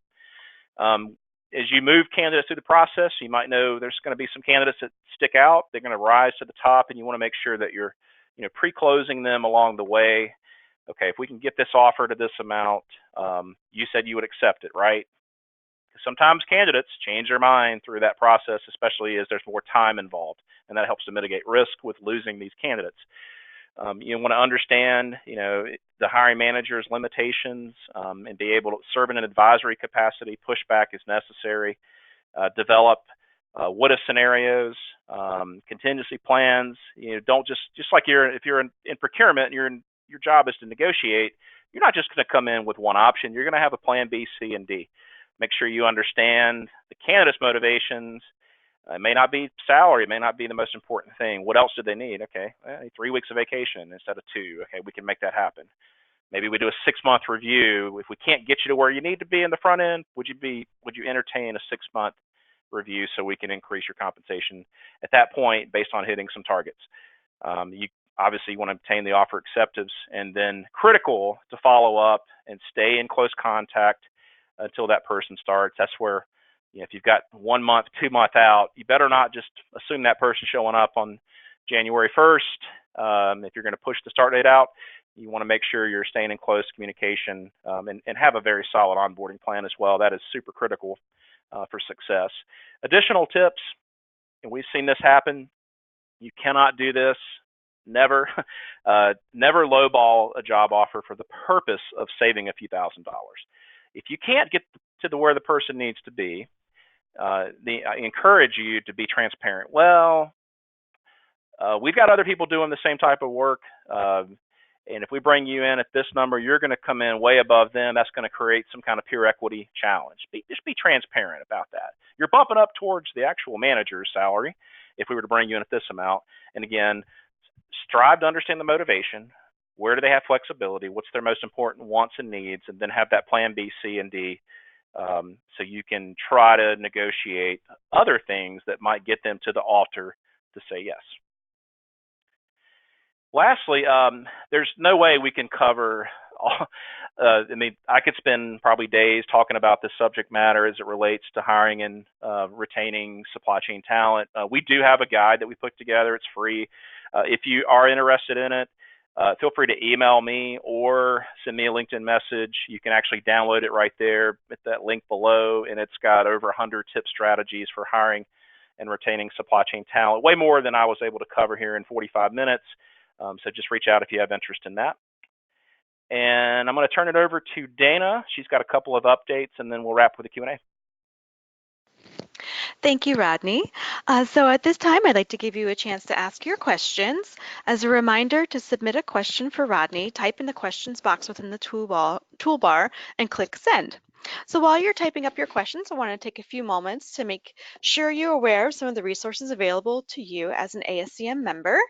As you move candidates through the process, you might know there's going to be some candidates that stick out. They're going to rise to the top, and you want to make sure that you're, pre-closing them along the way. Okay, if we can get this offer to this amount, you said you would accept it, right? Sometimes candidates change their mind through that process, especially as there's more time involved, and that helps to mitigate risk with losing these candidates. You want to understand, the hiring manager's limitations, and be able to serve in an advisory capacity. Pushback is necessary. Develop what-if scenarios, contingency plans. Don't just like if you're in procurement and your job is to negotiate, you're not just going to come in with one option. You're going to have a plan B, C, and D. Make sure you understand the candidate's motivations. It may not be salary. It may not be the most important thing. What else do they need? Okay, 3 weeks of vacation instead of 2. Okay, we can make that happen. Maybe we do a 6-month review. If we can't get you to where you need to be in the front end, would you entertain a 6-month review so we can increase your compensation at that point based on hitting some targets? You obviously want to obtain the offer acceptance, and then critical to follow up and stay in close contact until that person starts. That's where, if you've got 1 month, 2 month out, you better not just assume that person showing up on January 1st. If you're going to push the start date out, you want to make sure you're staying in close communication, and have a very solid onboarding plan as well. That is super critical for success. Additional tips, and we've seen this happen. You cannot do this. Never lowball a job offer for the purpose of saving a few $1,000s. If you can't get to where the person needs to be, I encourage you to be transparent. Well, we've got other people doing the same type of work, and if we bring you in at this number, you're going to come in way above them. That's going to create some kind of peer equity challenge. Just be transparent about that. You're bumping up towards the actual manager's salary. if we were to bring you in at this amount. And again, strive to understand the motivation. Where do they have flexibility? What's their most important wants and needs? And then have that plan B, C, and D, so you can try to negotiate other things that might get them to the altar to say yes. Lastly, there's no way we can cover all. I mean, I could spend probably days talking about this subject matter as it relates to hiring and retaining supply chain talent. We do have a guide that we put together. It's free. If you are interested in it, feel free to email me or send me a LinkedIn message. You can actually download it right there at that link below, and it's got over 100 tip strategies for hiring and retaining supply chain talent, way more than I was able to cover here in 45 minutes. So just reach out if you have interest in that. And I'm going to turn it over to Dana. She's got a couple of updates, and then we'll wrap with a Q&A. Thank you, Rodney. So at this time, I'd like to give you a chance to ask your questions. As a reminder, to submit a question for Rodney, type in the questions box within the toolbar and click send. So while you're typing up your questions, I want to take a few moments to make sure you're aware of some of the resources available to you as an ASCM member.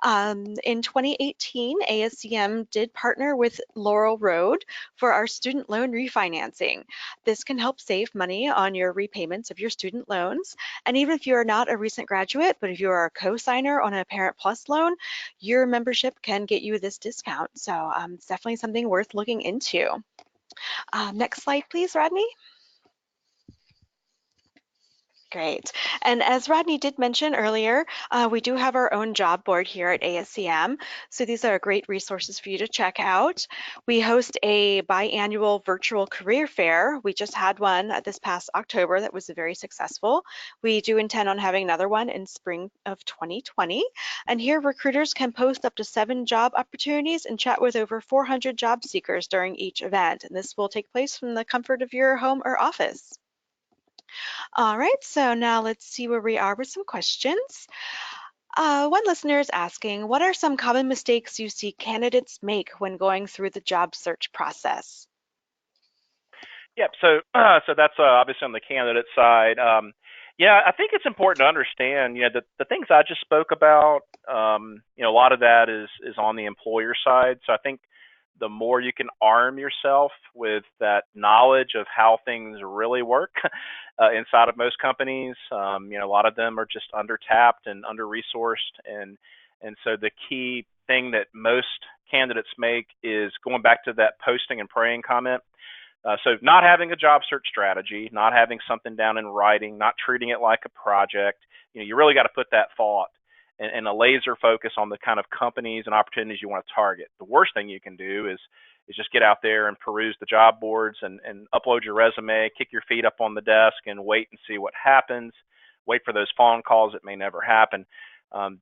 In 2018, ASCM did partner with Laurel Road for our student loan refinancing. This can help save money on your repayments of your student loans. And even if you're not a recent graduate, but if you are a co-signer on a Parent Plus loan, your membership can get you this discount. So it's definitely something worth looking into. Next slide, please, Rodney. Great. And as Rodney did mention earlier, we do have our own job board here at ASCM. So these are great resources for you to check out. We host a biannual virtual career fair. We just had one this past October that was very successful. We do intend on having another one in spring of 2020. And here recruiters can post up to 7 job opportunities and chat with over 400 job seekers during each event. And this will take place from the comfort of your home or office. All right, so now let's see where we are with some questions. One listener is asking, what are some common mistakes you see candidates make when going through the job search process? Yep. So that's obviously on the candidate side. Yeah, I think it's important to understand, the things I just spoke about. A lot of that is on the employer side. So I think the more you can arm yourself with that knowledge of how things really work inside of most companies, a lot of them are just under-tapped and under-resourced, and so the key thing that most candidates make is going back to that posting and praying comment. So not having a job search strategy, not having something down in writing, not treating it like a project. You really got to put that thought and a laser focus on the kind of companies and opportunities you want to target. The worst thing you can do is just get out there and peruse the job boards and upload your resume, kick your feet up on the desk and wait and see what happens. Wait for those phone calls that may never happen.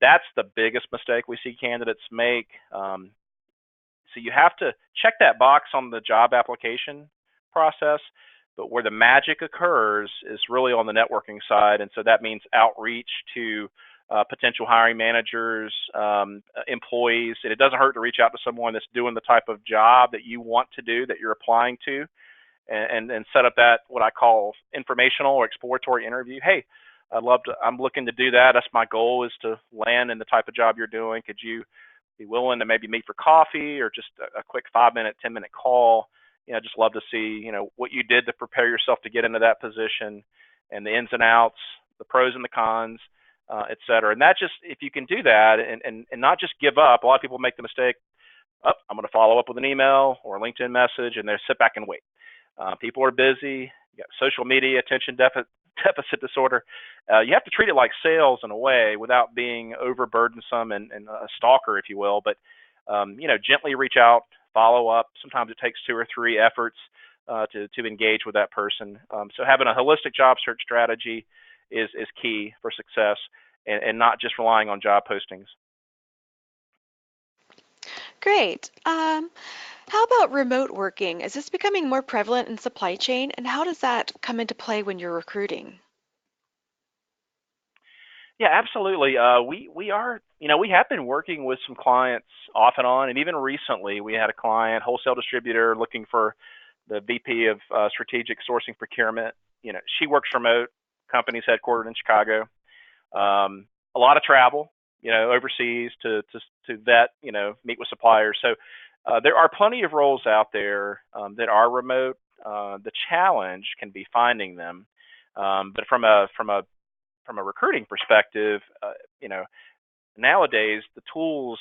That's the biggest mistake we see candidates make. So you have to check that box on the job application process, but where the magic occurs is really on the networking side. And so that means outreach to potential hiring managers, employees. And it doesn't hurt to reach out to someone that's doing the type of job that you want to do, that you're applying to, and set up that what I call informational or exploratory interview. Hey, I'm looking to do that. That's my goal, is to land in the type of job you're doing. Could you be willing to maybe meet for coffee or just a quick 5-minute, 10-minute call? I just love to see, what you did to prepare yourself to get into that position, and the ins and outs, the pros and the cons, et cetera. And that just, if you can do that and not just give up. A lot of people make the mistake, I'm going to follow up with an email or a LinkedIn message, and they sit back and wait. People are busy. You got social media, attention deficit disorder. You have to treat it like sales in a way, without being overburdensome and a stalker, if you will. But gently reach out, follow up. Sometimes it takes 2 or 3 efforts to engage with that person. So having a holistic job search strategy is key for success, and not just relying on job postings. Great. How about remote working? Is this becoming more prevalent in supply chain, and how does that come into play when you're recruiting? Yeah, absolutely. We are, we have been working with some clients off and on, and even recently we had a client, wholesale distributor, looking for the VP of strategic sourcing procurement. She works remote, company's headquartered in Chicago. a lot of travel, overseas to vet, meet with suppliers. So there are plenty of roles out there that are remote. The challenge can be finding them, but from a recruiting perspective, nowadays the tools,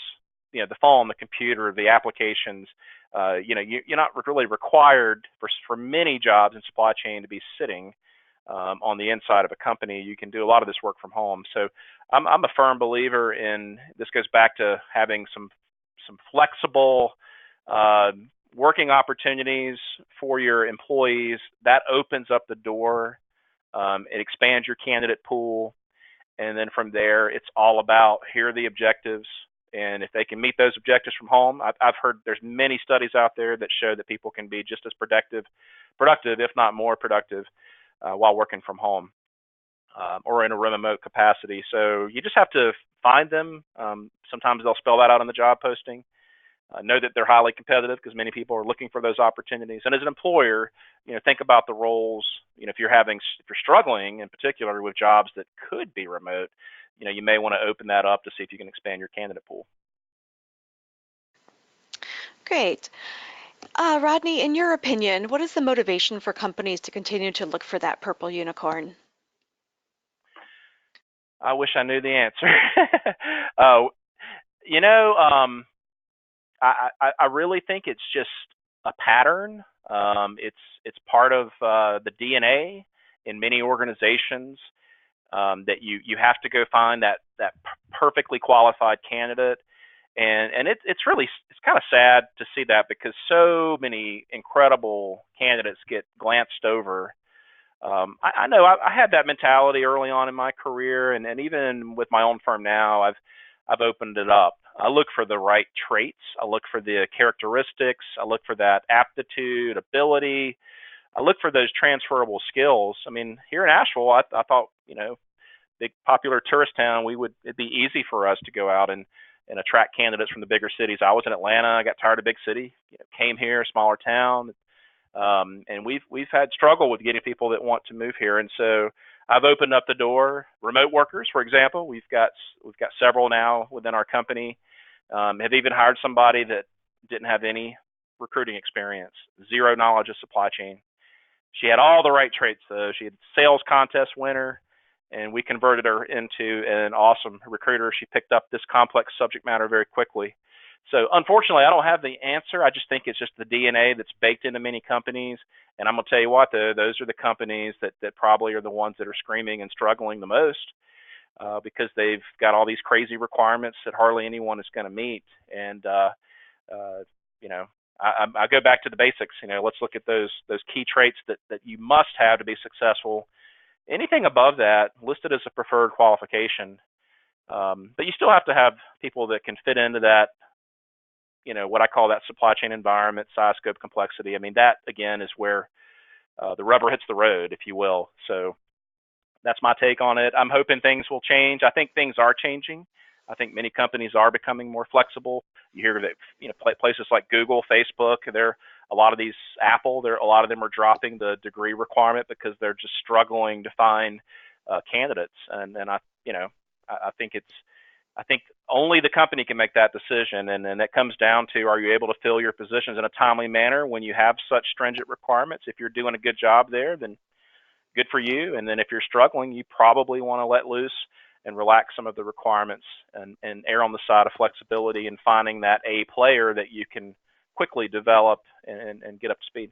the phone, the computer, the applications, you're not really required for many jobs in supply chain to be sitting on the inside of a company. You can do a lot of this work from home. So I'm a firm believer in this. Goes back to having some flexible uh, working opportunities for your employees. That opens up the door. It expands your candidate pool, and then from there, it's all about here are the objectives. And if they can meet those objectives from home, I've heard there's many studies out there that show that people can be just as productive, if not more productive, while working from home or in a remote capacity. So you just have to find them. Sometimes they'll spell that out on the job posting. Know that they're highly competitive because many people are looking for those opportunities. And as an employer, think about the roles. If you're struggling in particular with jobs that could be remote, you may want to open that up to see if you can expand your candidate pool. Great. Rodney, in your opinion, what is the motivation for companies to continue to look for that purple unicorn? I wish I knew the answer. uh, you know, um, I really think it's just a pattern. It's part of the DNA in many organizations, that you have to go find that perfectly qualified candidate, and it's kind of sad to see that because so many incredible candidates get glanced over. I know I had that mentality early on in my career, and even with my own firm now, I've opened it up. I look for the right traits. I look for the characteristics. I look for that aptitude, ability. I look for those transferable skills. I mean, here in Asheville, I thought, big popular tourist town, it'd be easy for us to go out and attract candidates from the bigger cities. I was in Atlanta. I got tired of big city. Came here, smaller town, and we've had struggle with getting people that want to move here. And so I've opened up the door. Remote workers, for example, we've got several now within our company. Have even hired somebody that didn't have any recruiting experience, zero knowledge of supply chain. She had all the right traits though. She had sales contest winner, and we converted her into an awesome recruiter. She picked up this complex subject matter very quickly. So unfortunately, I don't have the answer. I just think it's just the DNA that's baked into many companies. And I'm gonna tell you what, though, those are the companies that probably are the ones that are screaming and struggling the most, because they've got all these crazy requirements that hardly anyone is going to meet. And uh, you know, I go back to the basics. Let's look at those key traits that you must have to be successful. Anything above that listed as a preferred qualification, but you still have to have people that can fit into that. What I call that supply chain environment, size, scope, complexity. I mean, that again is where the rubber hits the road, if you will. So that's my take on it. I'm hoping things will change. I think things are changing. I think many companies are becoming more flexible. You hear that, places like Google, Facebook, a lot of these Apple, a lot of them are dropping the degree requirement because they're just struggling to find candidates. And I think only the company can make that decision, and then that comes down to, are you able to fill your positions in a timely manner when you have such stringent requirements? If you're doing a good job there, then good for you. And then if you're struggling, you probably want to let loose and relax some of the requirements, and err on the side of flexibility and finding that A player that you can quickly develop and get up to speed.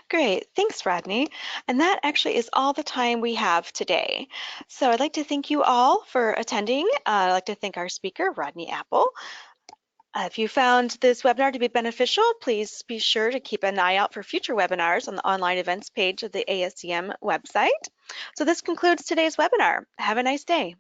Great. Thanks, Rodney. And that actually is all the time we have today. So I'd like to thank you all for attending. I'd like to thank our speaker, Rodney Apple. If you found this webinar to be beneficial, please be sure to keep an eye out for future webinars on the online events page of the ASCM website. So this concludes today's webinar. Have a nice day.